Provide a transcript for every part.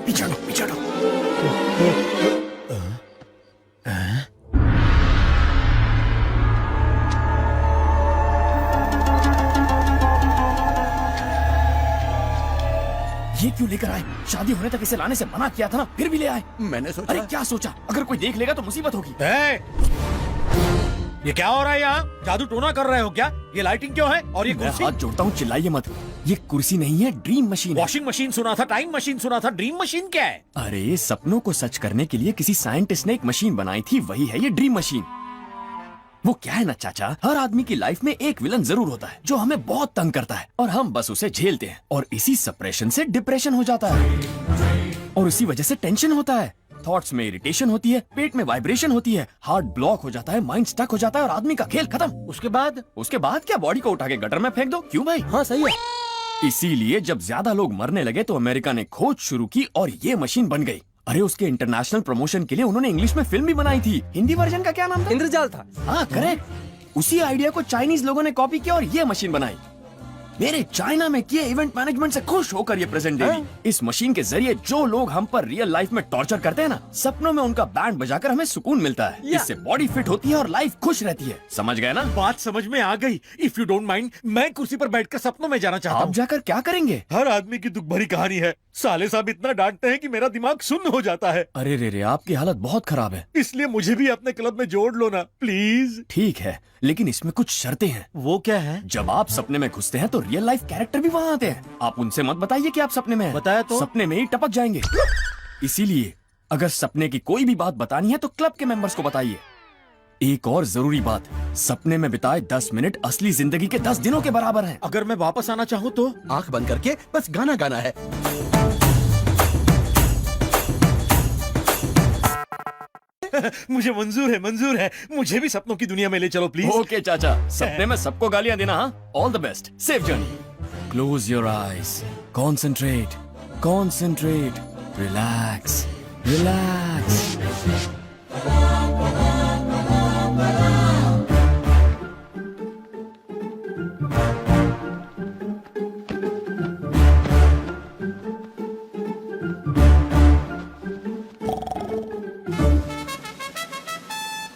पीछे हटो, पीछे हटो। ये क्यों लेकर आए? शादी होने तक इसे लाने से मना किया था ना, फिर भी ले आए। मैंने सोचा। अरे क्या सोचा? अगर कोई देख लेगा तो मुसीबत होगी। ये क्या हो रहा है यहाँ? जादू टोना कर रहे हो क्या? ये लाइटिंग क्यों है? और ये मैं कुर्सी? हाथ जोड़ता हूँ, चिल्लाइए मत। ये कुर्सी नहीं है, ड्रीम मशीन है। वॉशिंग मशीन सुना था, टाइम मशीन सुना था, ड्रीम मशीन क्या है? अरे सपनों को सच करने के लिए किसी साइंटिस्ट ने एक मशीन बनाई थी, वही है ये ड्रीम मशीन। वो क्या है ना चाचा, हर आदमी की लाइफ में एक विलन जरूर होता है जो हमें बहुत तंग करता है और हम बस उसे झेलते हैं, और इसी सप्रेशन से डिप्रेशन हो जाता है और इसी वजह से टेंशन होता है, थॉट्स में इरिटेशन होती है, पेट में वाइब्रेशन होती है, हार्ट ब्लॉक हो जाता है, माइंड स्टक हो जाता है और आदमी का खेल खत्म। उसके बाद क्या बॉडी को उठा के गटर में फेंक दो? क्यों भाई? हाँ सही है। इसीलिए जब ज्यादा लोग मरने लगे तो अमेरिका ने खोज शुरू की और ये मशीन बन गई। अरे उसके इंटरनेशनल प्रमोशन के लिए उन्होंने इंग्लिश में फिल्म भी बनाई थी। हिंदी वर्जन का क्या नाम था? इंद्रजाल था। हाँ करेक्ट। उसी आइडिया को चाइनीज लोगों ने कॉपी किया और ये मशीन बनाई। मेरे चाइना में किए इवेंट मैनेजमेंट से खुश होकर ये प्रेजेंट डेली। इस मशीन के जरिए जो लोग हम पर रियल लाइफ में टॉर्चर करते हैं ना, सपनों में उनका बैंड बजाकर हमें सुकून मिलता है। इससे बॉडी फिट होती है और लाइफ खुश रहती है। समझ गए ना? बात समझ में आ गई। इफ यू डोंट माइंड, मैं कुर्सी पर बैठकर सपनों में जाना चाहता आप हूँ। जाकर क्या करेंगे? हर आदमी की दुख भरी कहानी है। साले साहब इतना डांटते हैं कि मेरा दिमाग सुन्न हो जाता है। अरे रे, आपकी हालत बहुत खराब है। इसलिए मुझे भी अपने क्लब में जोड़ लो ना प्लीज। ठीक है, लेकिन इसमें कुछ शर्तें हैं। वो क्या है? जब आप सपने में घुसते हैं तो रियल लाइफ कैरेक्टर भी वहाँ आते हैं। आप उनसे मत बताइए कि आप सपने में हैं। बताया तो? सपने में ही टपक जाएंगे। इसीलिए अगर सपने की कोई भी बात बतानी है तो क्लब के मेंबर्स को बताइए। एक और जरूरी बात, सपने में बिताए 10 मिनट असली जिंदगी के 10 दिनों के बराबर हैं। अगर मैं वापस आना चाहूँ तो? आंख बंद करके बस गाना गाना है। मुझे मंजूर है। मुझे भी सपनों की दुनिया में ले चलो प्लीज। ओके चाचा, सपने में सबको गालियां देना। हाँ, all the best, safe journey. Close your eyes, concentrate, relax.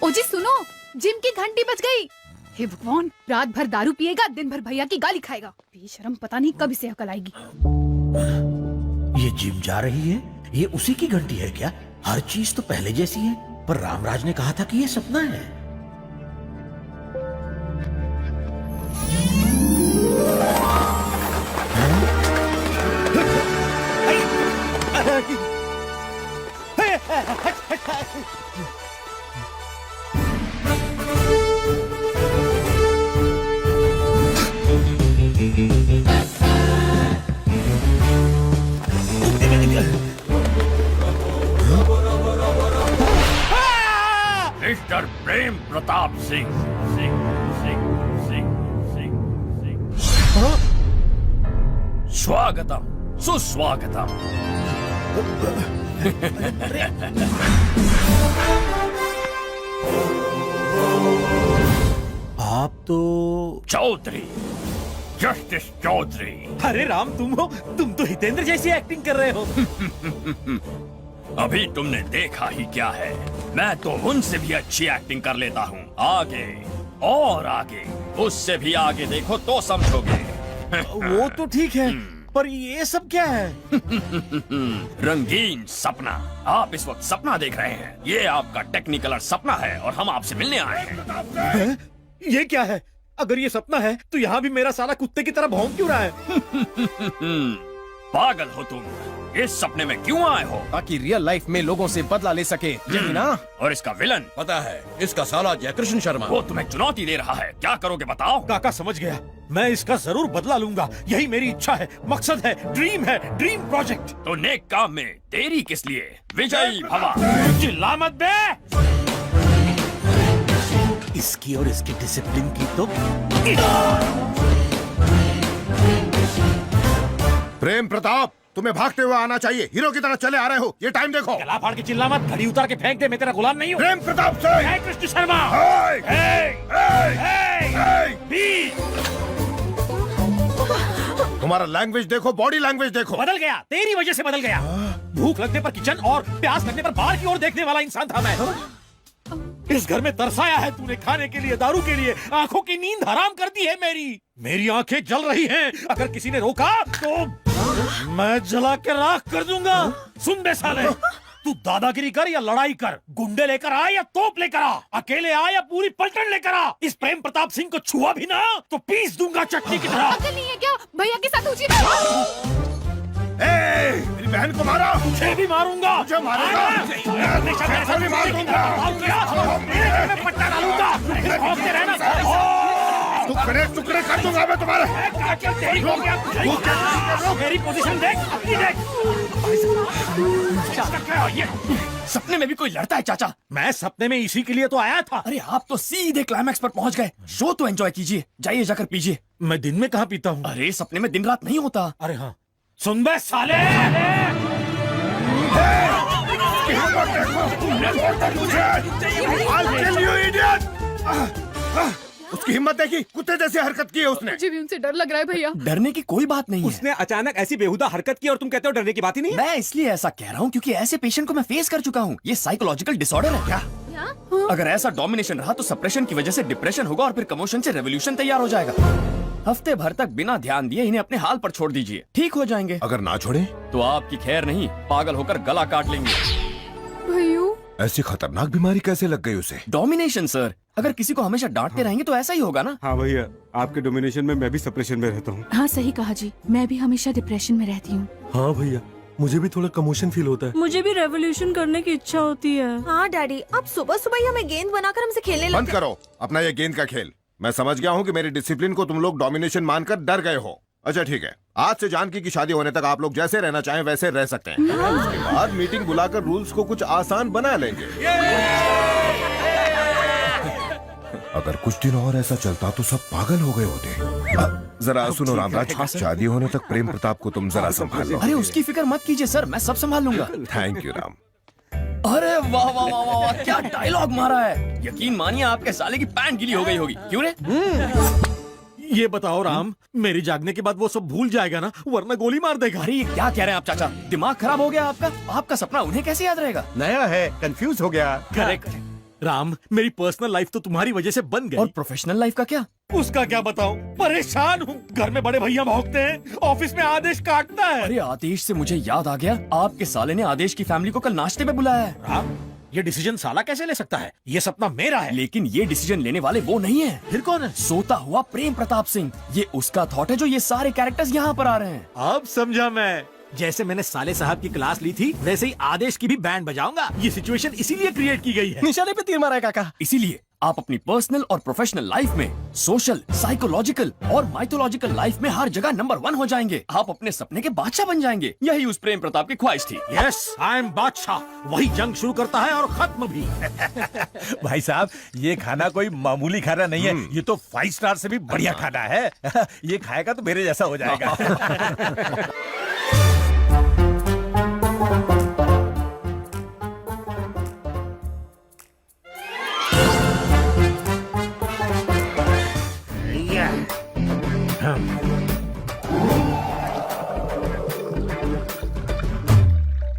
ओ जी सुनो, जिम की घंटी बज गई। हे भगवान, रात भर दारू पिएगा, दिन भर भैया की गाली खाएगा। बेशरम, पता नहीं कब इसे अकल आएगी। ये जिम जा रही है? ये उसी की घंटी है क्या? हर चीज तो पहले जैसी है, पर रामराज ने कहा था कि ये सपना है। मिस्टर प्रेम प्रताप सिंह। स्वागतम, सुस्वागतम। आप तो चौधरी, जस्टिस चौधरी। अरे राम, तुम हो? तुम तो हितेंद्र जैसी एक्टिंग कर रहे हो। अभी तुमने देखा ही क्या है, मैं तो उनसे भी अच्छी एक्टिंग कर लेता हूँ। आगे और आगे, उससे भी आगे देखो तो समझोगे। वो तो ठीक है, पर ये सब क्या है? रंगीन सपना। आप इस वक्त सपना देख रहे हैं। ये आपका टेक्निकलर सपना है और हम आपसे मिलने आए हैं। ये क्या है? अगर ये सपना है तो यहाँ भी मेरा साला कुत्ते की तरह भौंक क्यों रहा है? पागल हो तुम? इस सपने में क्यों आए हो? ताकि रियल लाइफ में लोगों से बदला ले सके, यही ना? और इसका विलन? पता है, इसका साला जयकृष्ण शर्मा। वो तुम्हें चुनौती दे रहा है, क्या करोगे बताओ? काका समझ गया, मैं इसका जरूर बदला लूंगा। यही मेरी इच्छा है, मकसद है, ड्रीम प्रोजेक्ट। तो नेक काम में देरी किस लिए? विजयी भवा। चिल्ला मत बे। इसकी और इसकी डिसिप्लिन की तो प्रेम प्रताप, तुम्हें भागते हुए आना चाहिए। हीरो की तरह चले आ रहे हो। ये टाइम देखो। गला फाड़ के चिल्ला मत, घड़ी उतार के फेंक दे। मैं तेरा गुलाम नहीं हूँ। प्रेम प्रताप सिंह। जय कृष्ण शर्मा। तुम्हारा लैंग्वेज देखो, बॉडी लैंग्वेज देखो। बदल गया, तेरी वजह से बदल गया। भूख लगने पर किचन और प्यास लगने पर बाहर की ओर देखने वाला इंसान था मैं। इस घर में तरसाया है तूने खाने के लिए, दारू के लिए, आंखों की नींद हराम कर दी है मेरी आंखें जल रही हैं। अगर किसी ने रोका तो मैं जला के राख कर दूंगा। सुन बे साले, तू दादागिरी कर या लड़ाई कर, गुंडे लेकर आ या तोप लेकर आ, अकेले आ या पूरी पलटन लेकर आ, इस प्रेम प्रताप सिंह को छुआ भी ना तो पीस दूंगा चटनी की तरह। अकल नहीं है क्या? भैया के साथ उसी मेरी बहन को मारा, मुझे भी मारूंगा। मुझे मारेगा, मैं भी मार दूंगा। पट्टा डालूंगा, फिर भौंकते रहना। टुकड़े कर दूंगा मैं तुम्हारे। मेरी पोजीशन देख, अपनी देख। सपने में भी कोई लड़ता है चाचा? मैं सपने में इसी के लिए तो आया था। अरे आप तो सीधे क्लाइमैक्स पर पहुंच गए। शो तो एंजॉय कीजिए, जाइए जाकर पीजिए। मैं दिन में कहाँ पीता हूँ? अरे सपने में दिन रात नहीं होता। अरे हाँ, सुन बे साले, उसकी हिम्मत देखी, कुत्ते जैसी हरकत की है उसने। मुझे भी उनसे डर लग रहा है भैया। डरने की कोई बात नहीं है। उसने अचानक ऐसी बेहुदा हरकत की और तुम कहते हो डरने की बात ही नहीं है? मैं इसलिए ऐसा कह रहा हूँ क्योंकि ऐसे पेशेंट को मैं फेस कर चुका हूँ। ये साइकोलॉजिकल डिसऑर्डर है क्या? अगर ऐसा डोमिनेशन रहा तो सप्रेशन की वजह से डिप्रेशन होगा और फिर कमोशन से रेवोल्यूशन तैयार हो जाएगा। हफ्ते भर तक बिना ध्यान दिए इन्हें अपने हाल पर छोड़ दीजिए, ठीक हो जाएंगे। अगर ना छोड़े तो आपकी खैर नहीं, पागल होकर गला काट लेंगे। भैयू, ऐसी खतरनाक बीमारी कैसे लग गई उसे? डोमिनेशन सर, अगर किसी को हमेशा डांटते रहेंगे तो ऐसा ही होगा ना। हाँ भैया, आपके डोमिनेशन में मैं भी सप्रेशन में रहता हूँ। हाँ सही कहा जी, मैं भी हमेशा डिप्रेशन में रहती हूँ। हाँ भैया, मुझे भी थोड़ा कमोशन फील होता है। मुझे भी रेवोल्यूशन करने की इच्छा होती है। हाँ डैडी, आप सुबह सुबह ही हमें गेंद बनाकर हमसे खेलने बंद लगते। करो अपना ये गेंद का खेल। मैं समझ गया हूँ कि मेरी डिसिप्लिन को तुम लोग डोमिनेशन मानकर डर गए हो। अच्छा ठीक है, आज से जानकी की शादी होने तक आप लोग जैसे रहना चाहें वैसे रह सकते हैं। उसके बाद मीटिंग बुलाकर रूल्स को कुछ आसान बना लेंगे। अगर कुछ दिन और ऐसा चलता तो सब पागल हो गए होते। जरा सुनो रामराज, शादी होने तक प्रेम प्रताप को तुम जरा संभालो। अरे उसकी फिक्र मत कीजिए सर, मैं सब संभाल लूंगा। Thank you Ram. अरे वाह वाह वाह वाह वाह, क्या डायलॉग मारा है। यकीन मानिए आपके साले की पैंट गीली हो गई होगी। क्यों रे? ये बताओ राम, मेरी जागने के बाद वो सब भूल जाएगा ना, वरना गोली मार देगा। अरे ये क्या कह रहे हैं आप चाचा? दिमाग खराब हो गया आपका? आपका सपना उन्हें कैसे याद रहेगा? नया है, कंफ्यूज हो गया। करेक्ट। राम, मेरी पर्सनल लाइफ तो तुम्हारी वजह से बन गई। और प्रोफेशनल लाइफ का क्या? उसका क्या बताऊं, परेशान हूँ। घर में बड़े भैया भौंकते हैं, ऑफिस में आदेश काटता है। अरे आदेश से मुझे याद आ गया, आपके साले ने आदेश की फैमिली को कल नाश्ते में बुलाया है। राम, ये डिसीजन साला कैसे ले सकता है? ये सपना मेरा है। लेकिन ये डिसीजन लेने वाले वो नहीं है। फिर कौन है? सोता हुआ प्रेम प्रताप सिंह। ये उसका थॉट है जो ये सारे कैरेक्टर्स यहाँ पर आ रहे हैं। अब समझा मैं। जैसे मैंने साले साहब की क्लास ली थी, वैसे ही आदेश की भी बैंड बजाऊंगा। ये सिचुएशन इसीलिए क्रिएट की गई है। निशाने पे तीर मारा है काका। इसीलिए आप अपनी पर्सनल और प्रोफेशनल लाइफ में सोशल, साइकोलॉजिकल और माइथोलॉजिकल लाइफ में हर जगह नंबर 1 हो जाएंगे। आप अपने सपने के बादशाह बन जाएंगे। यही उस प्रेम प्रताप की ख्वाहिश थी। यस, आई एम बादशाह। वही जंग शुरू करता है और खत्म भी। भाई साहब, ये खाना कोई मामूली खाना नहीं है, ये तो 5 स्टार से भी बढ़िया खाना है। ये खाएगा तो मेरे जैसा हो जाएगा।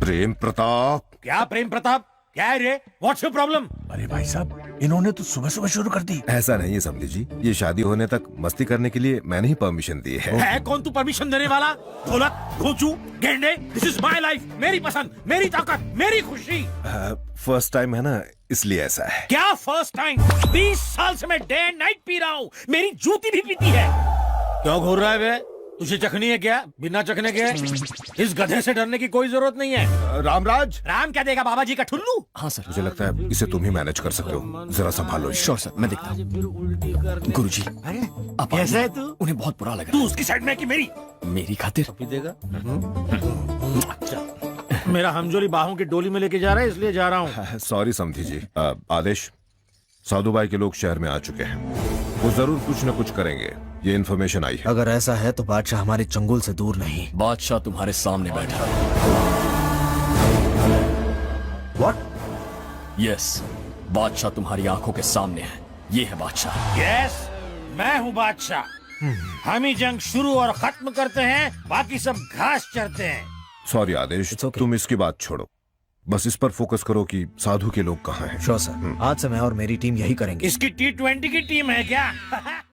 प्रेम प्रताप, क्या प्रेम प्रताप? क्या है रे? What's your problem? अरे भाई साहब, इन्होंने तो सुबह सुबह शुरू कर दी। ऐसा नहीं है समझी जी, ये शादी होने तक मस्ती करने के लिए मैंने ही परमिशन दी है। कौन तू परमिशन देने वाला? ढोलक, घोंचू, गेंडे, दिस इज माय लाइफ, मेरी पसंद, मेरी ताकत, मेरी खुशी। फर्स्ट टाइम है ना, इसलिए ऐसा है। क्या फर्स्ट टाइम? 20 साल से मैं डे एंड नाइट पी रहा हूँ, मेरी जूती भी पीती है। क्यों घूर रहा है बे? तुझे चखनी है क्या? बिना चखने के इस गधे से डरने की कोई जरूरत नहीं है। रामराज, राम क्या देगा बाबा जी का ठुल्लू? हाँ सर। मुझे लगता है इसे तुम ही मैनेज कर सकते हो, जरा संभालो। श्योर सर, मैं देखता हूँ। गुरुजी, अब कैसा है तू? उन्हें बहुत बुरा लग तू रहा उसकी साइड में कि मेरी? है। मेरी खातिर देगा? मेरा हमजोली बाहों की डोली में लेके जा रहा है, इसलिए जा रहा हूँ। सॉरी समझी जी। आदेश, साधु भाई के लोग शहर में आ चुके हैं, वो जरूर कुछ न कुछ करेंगे, ये इन्फॉर्मेशन आई है। अगर ऐसा है तो बादशाह हमारे चंगुल से दूर नहीं। बादशाह तुम्हारे सामने बैठा है। What? यस, बादशाह तुम्हारी आंखों के सामने है। ये है बादशाह। यस, मैं हूँ बादशाह। हम ही जंग शुरू और खत्म करते हैं, बाकी सब घास चरते हैं। Sorry Aadesh, It's okay. तुम इसकी बात छोड़ो, बस इस पर फोकस करो कि साधु के लोग कहाँ हैं। श्योर सर, आज से मैं और मेरी टीम यही करेंगे। इसकी T20 की टीम है क्या?